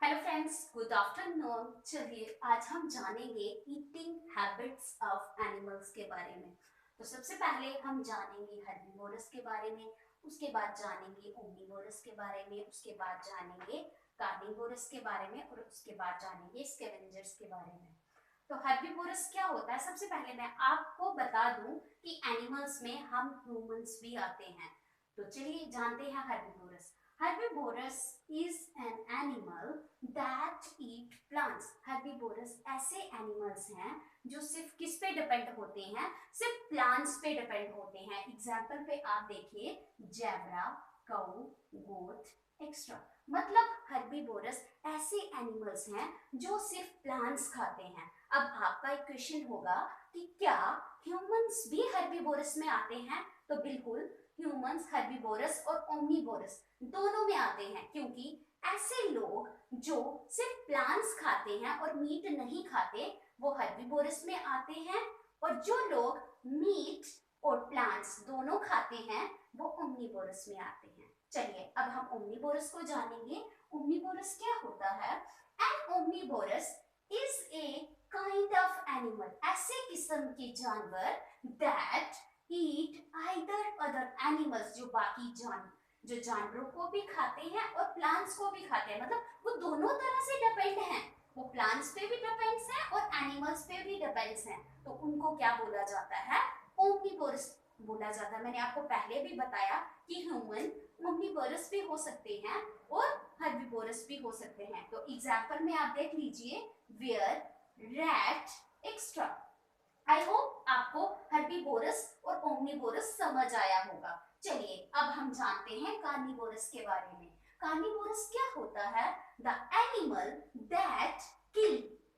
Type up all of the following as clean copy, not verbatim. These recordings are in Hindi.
Hello friends, good afternoon. चलिए आज हम जानेंगे ईटिंग हैबिट्स ऑफ एनिमल्स के बारे में। तो सबसे पहले हम जानेंगे हर्बीवोरस के बारे में, उसके बाद जानेंगे ओमनीवोरस के बारे में, उसके बाद जानेंगे कार्निवोरस के बारे में और उसके बाद जानेंगे स्कैवेंजर्स के बारे में। तो हर्बीवोरस क्या होता है? सबसे पहले मैं आपको बता दूं कि एनिमल्स में हम ह्यूमंस भी आते हैं। तो चलिए जानते हैं herbivorous. Herbivorous is an animal that eat plants. Herbivorous ऐसे एनिमल्स हैं जो सिर्फ किस पे डिपेंड होते हैं? सिर्फ प्लांट्स पे डिपेंड होते हैं। एग्जाम्पल पे आप देखिए, जेब्रा, काऊ, गोट एक्स्ट्रा। मतलब हर्बीवोरस ऐसे एनिमल्स हैं जो सिर्फ प्लांट्स खाते हैं। अब आपका एक क्वेश्चन होगा कि क्या ह्यूमंस भी हर्बीवोरस में आते हैं? तो बिल्कुल, ह्यूमंस हर्बीवोरस और ओमनीवोरस दोनों में आते हैं, क्योंकि ऐसे लोग जो सिर्फ प्लांट्स खाते हैं और मीट नहीं खाते वो हर्बीवोरस में आते हैं, और जो लोग मीट और प्लांट्स दोनों खाते हैं वो ओमनीवोरस में आते हैं। चलिए अब हम ओमनीवोरस को जानेंगे। ओमनीवोरस क्या होता है? An omnivorous is a kind of animal, ऐसे किस्म के जानवर that eat either other animals, जो जानवरों को भी खाते हैं और प्लांट्स को भी खाते हैं। मतलब वो दोनों तरह से डिपेंड हैं। वो प्लांट्स पे भी डिपेंड्स हैं और एनिमल्स पे भी डिपेंड्स हैं। तो उनको क्या बोला जाता है? ओमनीवोरस बोला जाता है। मैंने आपको पहले भी बताया कि ह्यूमन ओमनीवोरस भी हो सकते हैं और हर्बीवोरस भी हो सकते हैं। तो एग्जांपल में आप देख लीजिए, where, rat extra. I hope आपको हर्बीवोरस और ओमनीवोरस समझ आया होगा। चलिए अब हम जानते हैं कार्निवोरस के बारे में। कार्निवोरस क्या होता है? The animal that kill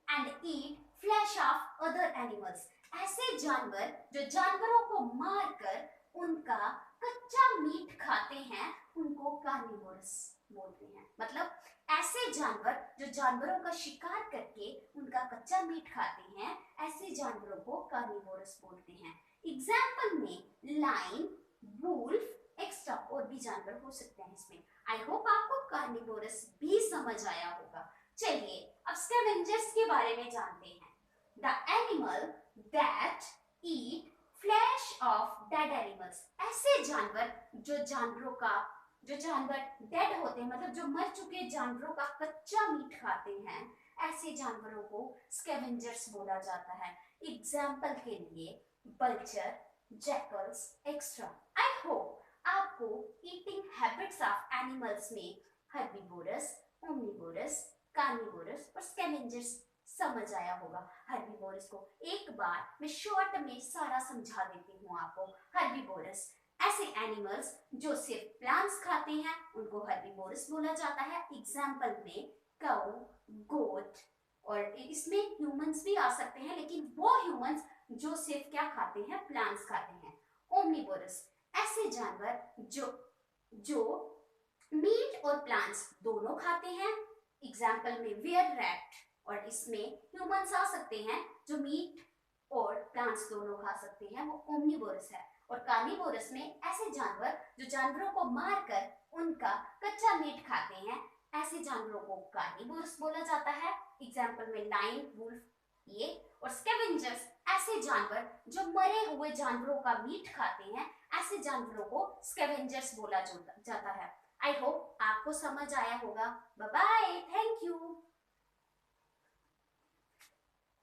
and eat flash of other animals, ऐसे जानवर जो जानवरों को मारकर उनका कच्चा मीट खाते हैं उनको कार्निवोरस बोलते हैं। मतलब ऐसे जानवर जो जानवरों का शिकार करके उनका कच्चा मीट खाते हैं, ऐसे जानवरों को कार्निवोरस बोलते हैं। एग्जाम्पल में लाइन, वुल्फ एक्स्ट्रा और भी जानवर हो सकते हैं इसमें। आई होप आपको कार्निवोरस भी समझ आया होगा। चलिए अब स्कैवेंजर्स के बारे में जानते हैं। The animal that eat flash of dead animals, ऐसे जानवर जो जानवर डेड होते हैं, मतलब जो मर चुके जानवरों का कच्चा मीट खाते हैं, ऐसे जानवरों को स्कैवेंजर्स बोला जाता है। एग्जाम्पल के लिए बल्चर, जैकल्स एक्स्ट्रा। आई होप आपको ईटिंग हैबिट्स ऑफ एनिमल्स में हर्बीवोरस, ओमनीवोरस, कार्निवोरस और स्कैवेंजर्स समझ आया होगा। हर्बीवोरस को एक बार मैं शॉर्ट में सारा समझा देती हूँ आपको। हर्बीवोरस ऐसे एनिमल्स जो सिर्फ प्लांट्स खाते हैं उनको हर्बीवोरस बोला जाता है। एग्जाम्पल में काऊ, गोट, और इसमें ह्यूमंस भी आ सकते हैं, लेकिन वो ह्यूमंस जो सिर्फ क्या खाते हैं? प्लांट्स खाते हैं। ओमनीवोरस ऐसे जानवर जो मीट और प्लांट्स दोनों खाते हैं। एग्जाम्पल में वेयर, रैट, और इसमें ह्यूमंस आ सकते हैं जो मीट और प्लांट्स दोनों खा सकते हैं, वो ओमनीवोरस है। और कार्निवोरस में ऐसे जानवर जो जानवरों को मारकर उनका कच्चा मीट खाते हैं, ऐसे जानवरों को कार्निवोरस बोला जाता है। एग्जाम्पल में लाइन, वुल्फ ये। और स्कैवेंजर्स ऐसे जानवर जो मरे हुए जानवरों का मीट खाते हैं, ऐसे जानवरों को स्कैवेंजर्स बोला जाता है। आई होप आपको समझ आया होगा। Bye bye.